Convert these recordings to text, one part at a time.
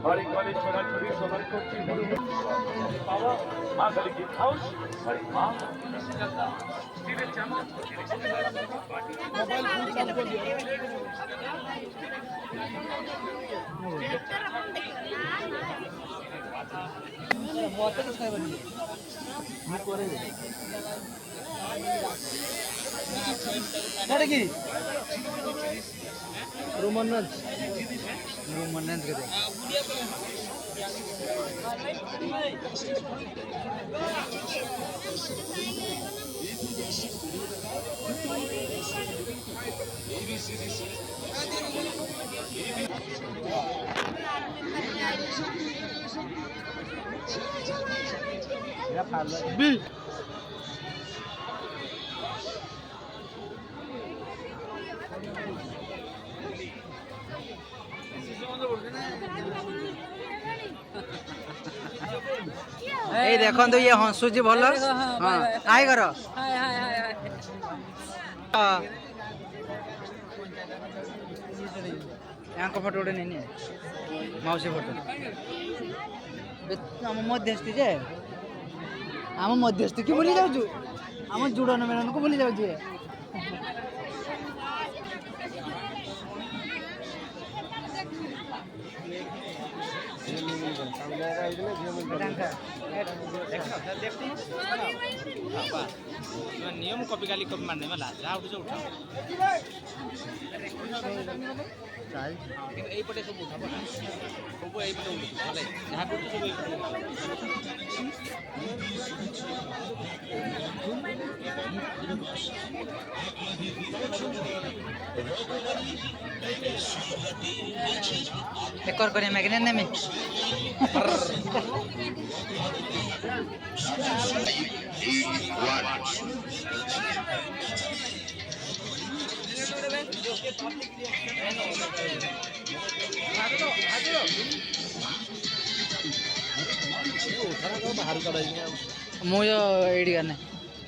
ঘরে ঘরে ছড়াছড়ি সবার করছে পাওয়া মা কালী গিফট হাউস আর মা স্টিলের চামচ কি रोमन के बिल এই দেখুন তো ইয়ে হসুছি ভাল হ্যাঁ হাই কর यांको फोटो गोटे नहीं मौसी फोटो आम मध्यस्थी जे आम मध्यस्थी की भूली जाऊँ आम जुड़न मेलन को भूली जाऊँ नियम कॉपी काली कॉपी मारने वाला जा उठ उठा কিন্তু এই পটে সব উঠাবো না সব এই পটে উঠাবো যাহা করতে সব এই পটে एक और करे मैग्नेट ने में मुझे एडी करने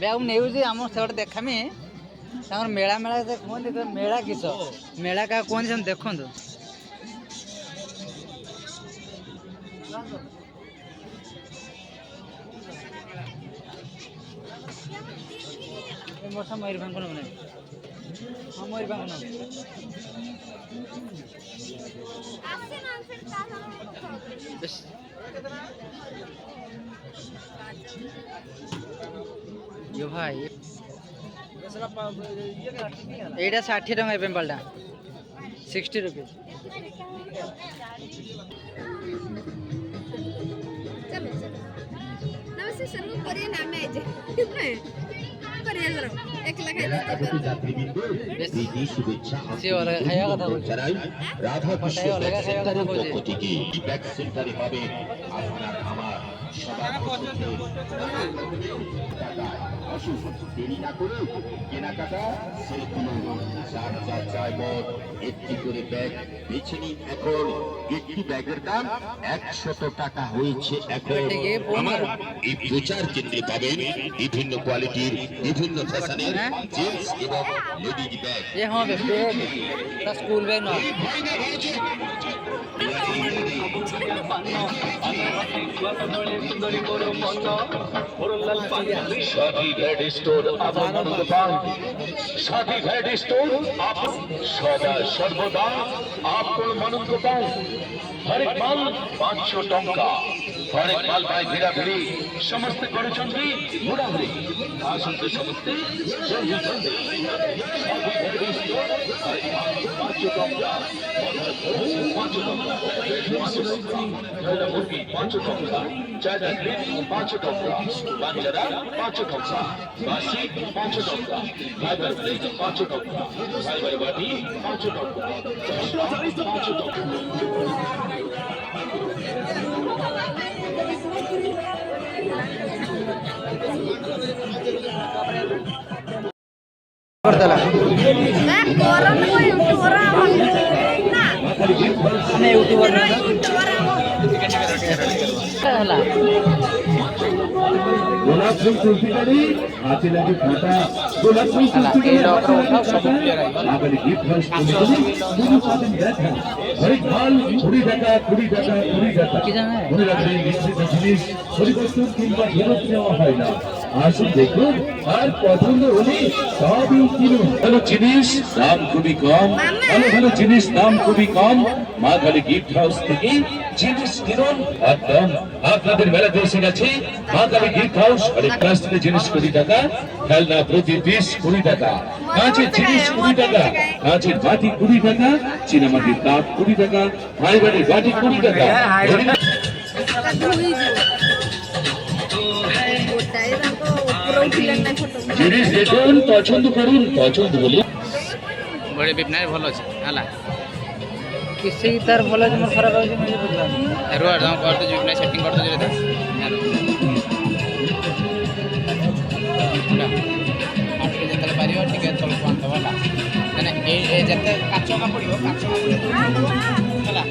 बैग नहीं आम से देखामी मेला मेला कहते मेला किस मेला क्या कहते हम देखु वर्षा मयूरभंज ना हाँ मयूरभंज ना यो भाई एटा 60 टका पेम्पलटा 60 रुपीज नमस्ते सर वो कोरिया नाम है जे कोरिया सर 1 लाख से वाला खाया কথা বলছে রাধা কৃষ্ণ সেন্টারের পক্ষ থেকে ব্যাক সেন্টারে হবে আপনার আমার সবার দেরি না করে কেনাকাটা সেরে কিনুন যার যা চাইবত একটি করে ব্যাগ বেছে নিন এখন একটি ব্যাগের দাম 100 টাকা হয়েছে এখন আমার এই প্রচার কেন্দ্রে পাবেন বিভিন্ন কোয়ালিটির বিভিন্ন ফ্যাশনের জিন্স এবং লেডিজ ব্যাগ ये हां बैग स्कूल बैग ना साथी भेड स्टोर साथी भेड स्टोर आप सदा सर्वदा आपको मानंद पाओ हर एक माल 500 टंका हर एक माल भाई भिड़ा भिड़ी समस्त करुछंती मुड़ामुड़ी आसंते समस्त जल्दी जल्दी साथी भेड स्टोर हर एक माल 500 टंका 500 टंका 500 टंका धोला मुर्गी 500 टंका चाचा ग्रिल 500 टंका बांजरा 500 टंका बासी 500 टंका फाइबर प्लेट 500 टंका फाइबर बाटी 500 टंका 500 टंका करतला मैं कोरन को यूट्यूबर ना मैं यूट्यूबर ना यूट्यूबर होला ফুল কুলফিকারি আছে নাকি ফাটা গোলাপ ফুল কুলফিকারি সব ক্লিয়ার আইবা আমাদের গিফট হাউস শুরু পাবেন দেখা হরেক মাল 20 টাকা 20 টাকা 20 টাকা মনে রাখবেন নিশ্চিত জিনিস পরিবর্তন কিংবা ফেরত নেওয়া হয় না আসুন দেখুন আর পছন্দ হলে সবই কিনুন ভালো জিনিস দাম খুবই কম ভালো ভালো জিনিস দাম খুবই কম মা কালী গিফট হাউস থেকে জিনিস কিনুন একদম আপনাদের মেলাতে এসে গেছে মা কালী গিফট হাউস আর প্লাস্টিকের জিনিস 20 টাকা খেলনা প্রতি পিস 20 টাকা কাঁচের জিনিস 20 টাকা কাঁচের বাটি 20 টাকা চীনামাটির কাপ 20 টাকা ফাইবারের বাটি 20 টাকা জিনিস দেখুন পছন্দ করুন পছন্দ বলি বড় বিপনায় ভালো আছে হালা किसी तार बोला जो खराब है मुझे बुझला रुआ हम करते जो बिपनाय सेटिंग करते जरे यार आपके जतले पारियो ठीक है चलो पान तो वाला माने ए जते काचो का पड़ियो काचो का होला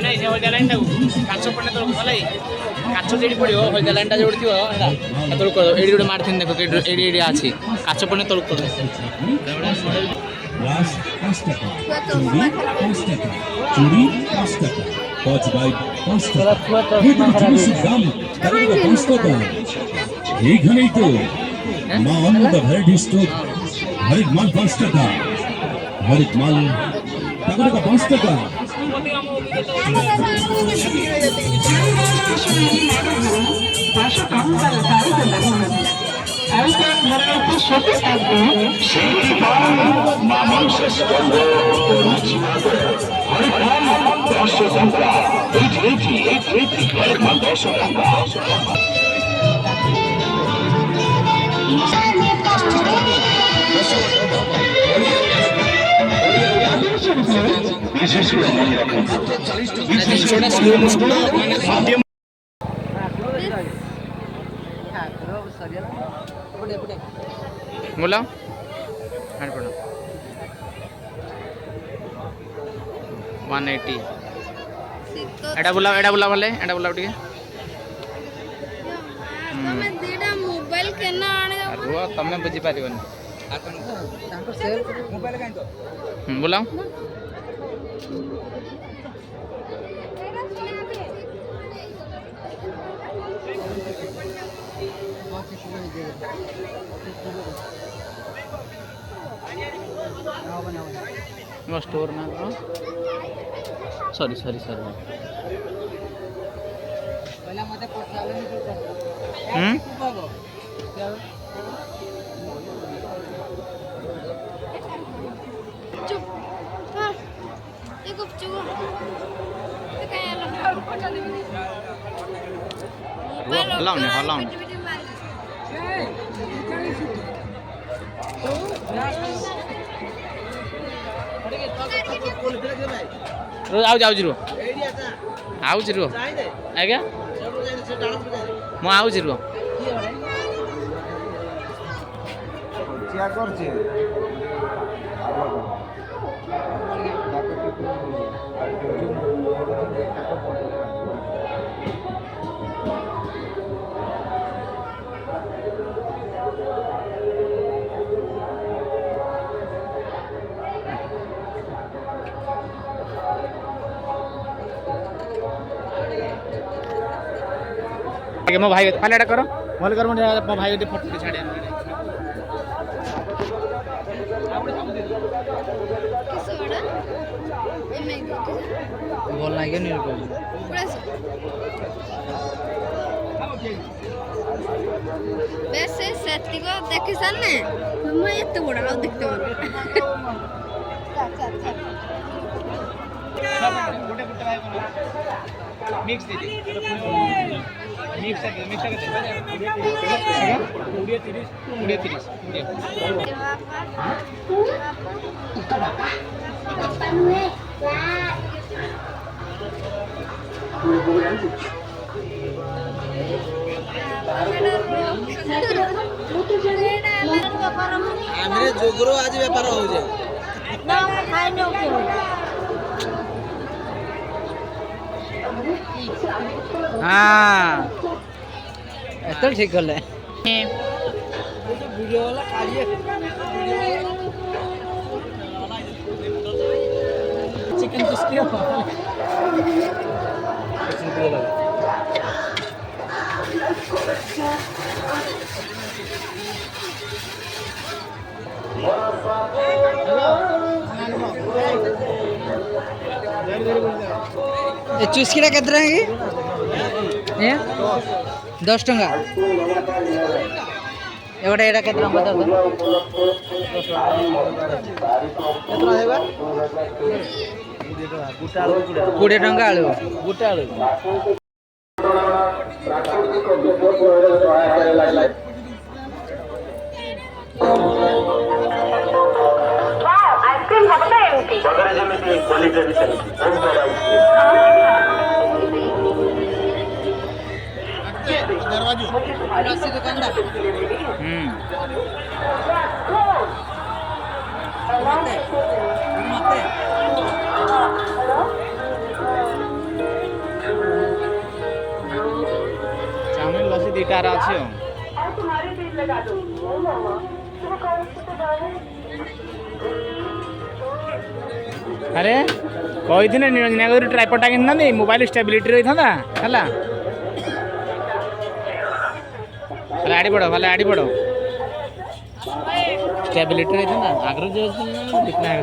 नहीं जे होल लाइन टाऊ काचो पड़ने तो भलाई काचो जेडी पड़ियो होल लाइन टा जोडी थियो हैला तो कर एडी जोडी मारथिन देखो एडी एडी आछि काचो पड़ने तो कर গ্লাস 5 টাকা চুড়ি 5 টাকা চুড়ি 5 টাকা কচ বাইক 5 টাকা এগুলো জিনিসের দাম তাহলে 5 টাকা এইখানেই তো মা অন্নদা ভ্যারাইটি স্টোর হরেক মাল 5 টাকা হরেক মাল টাকা 5 টাকা बोला हां पड़ो 180 एडा बोला वाले एडा बोला ठीक ତମେ ଦିଟା ମୋବାଇଲ କେନ ଆଣେ रुआ तमे बुझी पारिबन ତାଙ୍କ ସେଲ୍ ମୋବାଇଲ କାଇଁ ତ बोला स्टोर में सॉरी पहला मते पचाले चुप हां ये गुपचुप ते काय आला पचा देबी हलाउन आउज रो आज्ञा मु आउज रो मो भाई पहले एटा करो भल कर मो भाई फोटो छाड़े किसोड़ा ए मैं बोल ना नहीं रुको वैसे सेती को देखि सने मैं एते बड़ा आउ देखते हो सब गोटे गोटे भाई बना मिक्स दे मिक्स कर 20 आमरे जोगरो आज व्यापार हो जाए ना खाई न के हां ଏତେ ଠିକ କଲେ ଭିଡ଼ିଓ ବାଲା କାଢ଼ିଏ ଚିକେନ କୁସ୍କି चुस्कीटा के 10 टंका एगोटे एटा के बता दो 20 टंका आलू गोटे आलू दुकानदार चाउमिन लस्सी दुईटार अच्छे अरे कही निरंजना ट्राइपडटा कि मोबाइल स्टेबिलिटी रही था आड़ी पड़ो भले आड़ी पड़ो स्टेबिलिटी रही था आगे जो दिखना है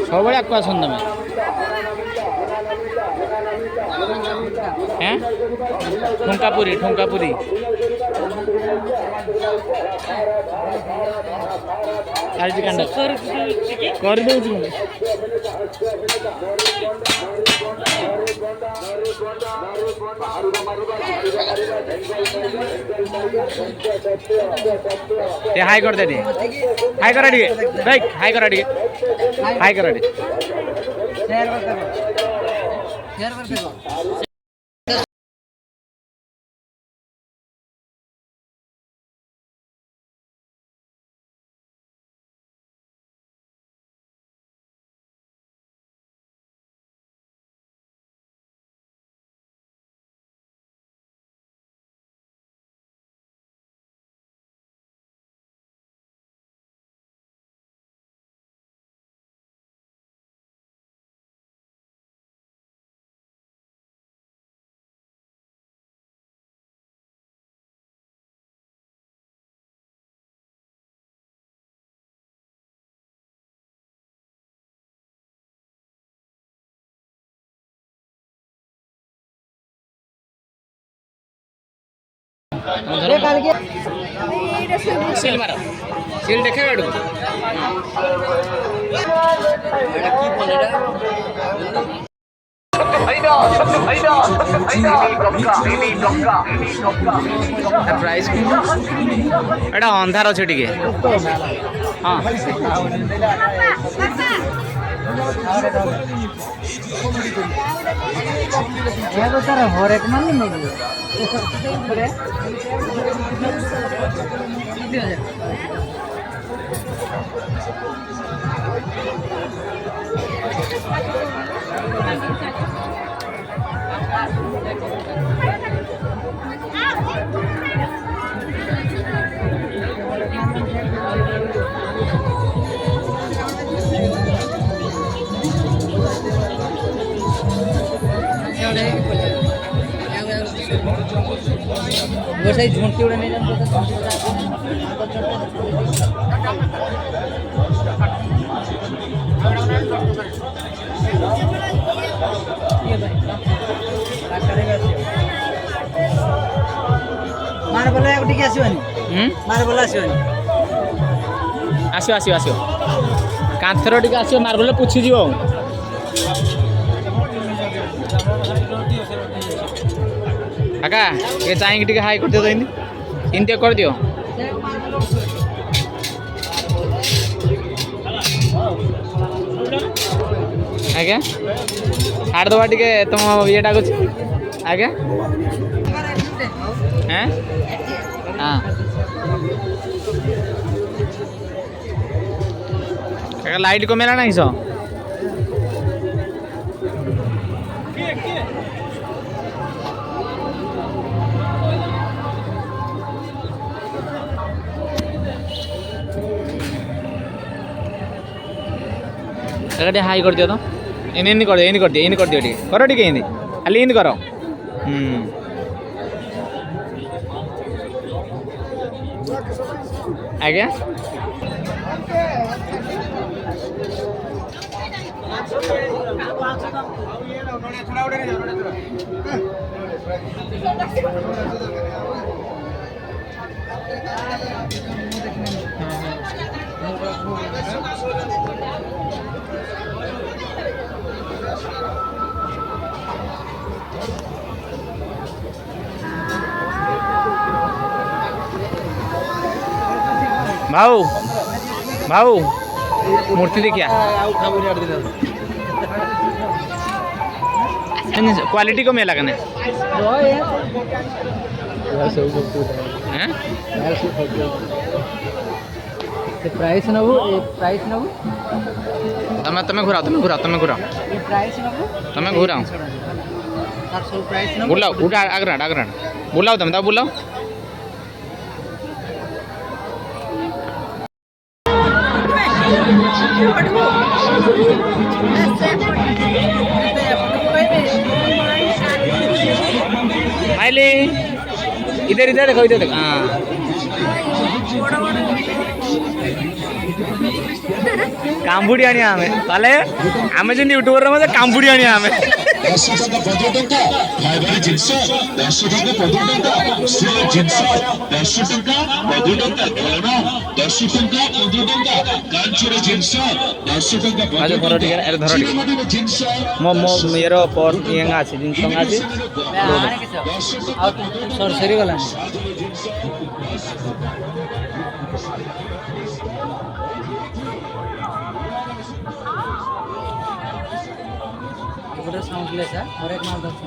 सब बड़े आपको आसंद में हैं ठुंका पूरी कर दे हाई कर दे हाई कर हाई कर हाई कर सील मारो सील देखे आड़ू प्राइस एटा अंधार अच्छे टे हाँ हरेक मान वैसे झुंटी उड़ाने मार बोला टिके आसोनी मार बोला आसोनी आसो आसो आसो कांथर टिके आसो मार बोला पूछी जीव काका ये चाहिए टिके हाई कर दियो इनते कर दियो आज्ञा ଛାଡ଼ିଦେବା ଟିକେ ତୁମ ଇଏଟା ଅଛି ଆଜ୍ଞା ହଁ ଲାଇଟ୍ କମେଇଲା ନା କିସ ଟିକେ ହାଇ କରିଦିଅ ତ ଏମିତି କରିଦିଅ ଏମିତି କରିଦିଅ ଟିକେ କର ଟିକେ ଏମିତି ଖାଲି ଏମିତି କର ଆଜ୍ଞା भाऊ भाऊ मूर्ति देखिया क्वालिटी को मेला कने प्राइस नबू तमे घुराओ तमे घुराओ बुलाओ उठा आग्राड बुलाओ तमे बुलाओ माइली इधर देखो हाँ कांबुड़ी आनी आमे ताले आमे जो यूट्यूबर रे कांबुड़ी आनी आमे 10 टका 15 टका खाइबार जिंस 10 टका 15 टका स्टील जिंस 10 टका 15 टका खेलना 10 टका 15 टका कांचुर जिंस 10 टका 15 धरो ठीक है धरो ठीक जिंस मो मेरो पर येंगा আছে जिंस আছে सरसरी गला साउंड ले सर और एक माल दस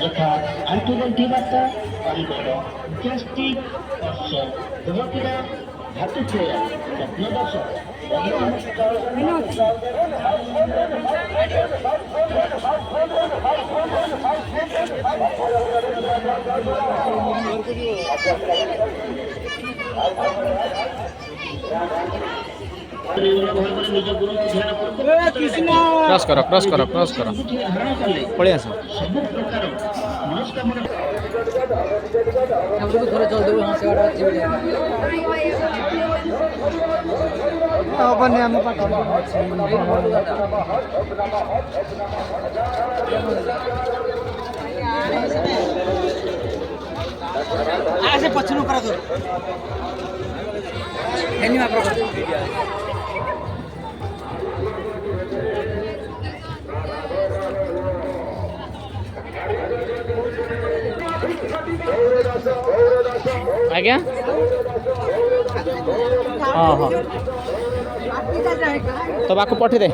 यथा आंतुगंठी भात पारिवार ग्यास्ट्रिक कफ धोतिरा धातु क्षय स्वप्नदोष क्रॉस करो पड़े आस थोड़ा चल देबो हम सेवाटा अछि अपन हम पाठ आसे पछनु करा दो एनी मा प्रकार आज्ञा हाँ हाँ तो बाको पठे दे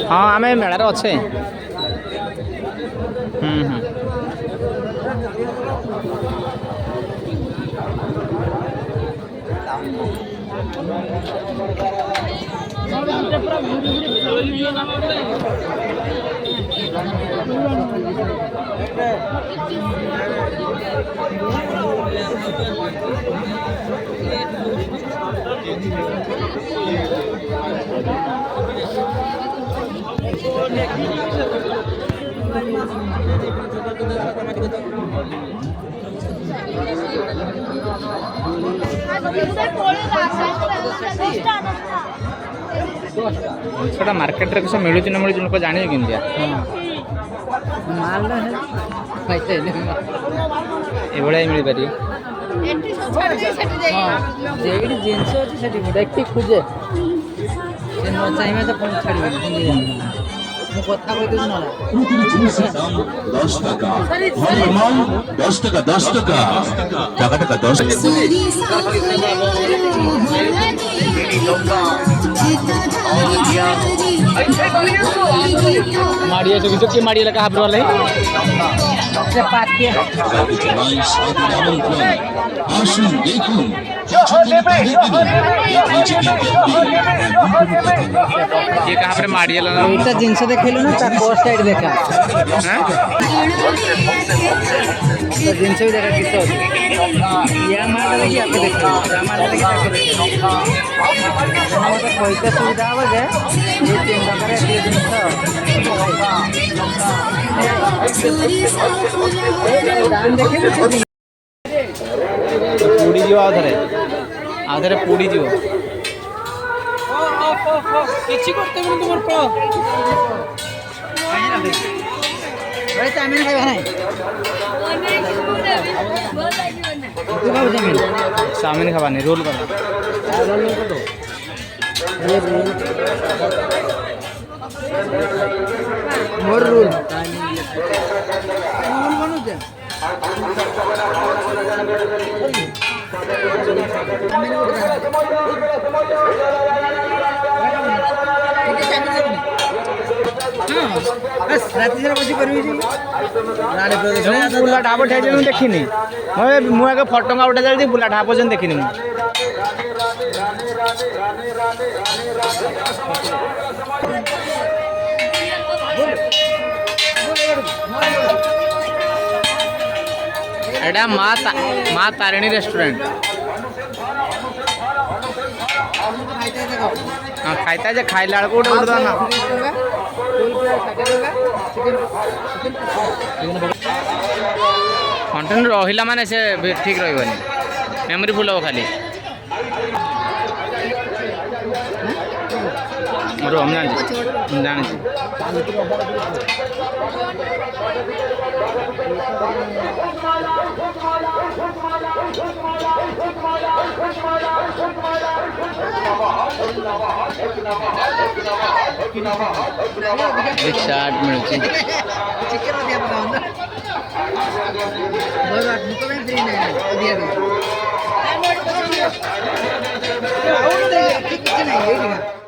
हाँ आम मेलार अच्छे ଜିନିଷଟା ମାର୍କେଟରେ କିଛି ମିଳୁଛି ନା ମିଳୁଛି ଲୋକ ଜାଣିବେ କେମିତିଆ ମାଲଟା ଏଭଳିଆ ହିଁ ମିଳିପାରିବ। ଏଠି ସବୁ ଛାଡ଼ି ଦେଇ ସେଠି ଯାଇ ଯେଇଠି ଜିନିଷ ଅଛି ସେଠି ଦେଖି ଖୋଜେ ସେ ନ ଚାହିଁବେ ତ ପୁଣି ଛାଡ଼ିବେନି ମୁଁ କଥା କହିଦେଉଛି ନହେଲେ প্রতিটি জিনিসের দাম 10 টাকা নরমাল 10 টাকা 10 টাকা টাকা টাকা 10 माड़िया से किसी की माड़िया लगा हाब्रो वाले জাতি জানাই সাদর আমন্ত্রণ আসুন দেখুন ये कहाँ पर माड़िया लगा ଏଇଟା ଜିନିଷ ଦେଖେଇଲୁ ନା ତା କୋ ସାଇଡ୍ ଦେଖା ତା ଜିନିଷ ବି ଦେଖା କିସ ଅଛି ୟା ମାଲଟା ଦେଖି ଆକୁ ଦେଖିବ ତା ମାଲଟା ଦେଖି ତାକୁ ଦେଖିବ ମୋତେ ପଇସା ସୁବିଧା ହବ ଯେ ଏ 3 ଟଙ୍କାରେ ଏତିକି ଜିନିଷ ଦାମ ଦେଖିଲୁ पूड़ी जीव आउ थे पूड़ी जीव କିଛି করতে বলুন তোমার কো ভাই চাউমিন খাইবা নাই তুই খাও চাউমিন चाउमिन खावानी रोल कर मोर रोल बनू दे राति सारा बसी करबी बुला ढाब ठे देखनी मुझे फटका उठा जाए बुला ढाब देखनी एटा माँ तारिणी रेस्टोरेंट हाँ खाइता जे खाइला बेलू गोटे उठा ना कंटेन्ट रहा माने से ठीक रही मेमोरी फुल हम खाली जानी चाट मिलूँ चिकन दिया पकाऊंगा बहुत बात मुझको भी फ्री नहीं दिया दे ठीक नहीं है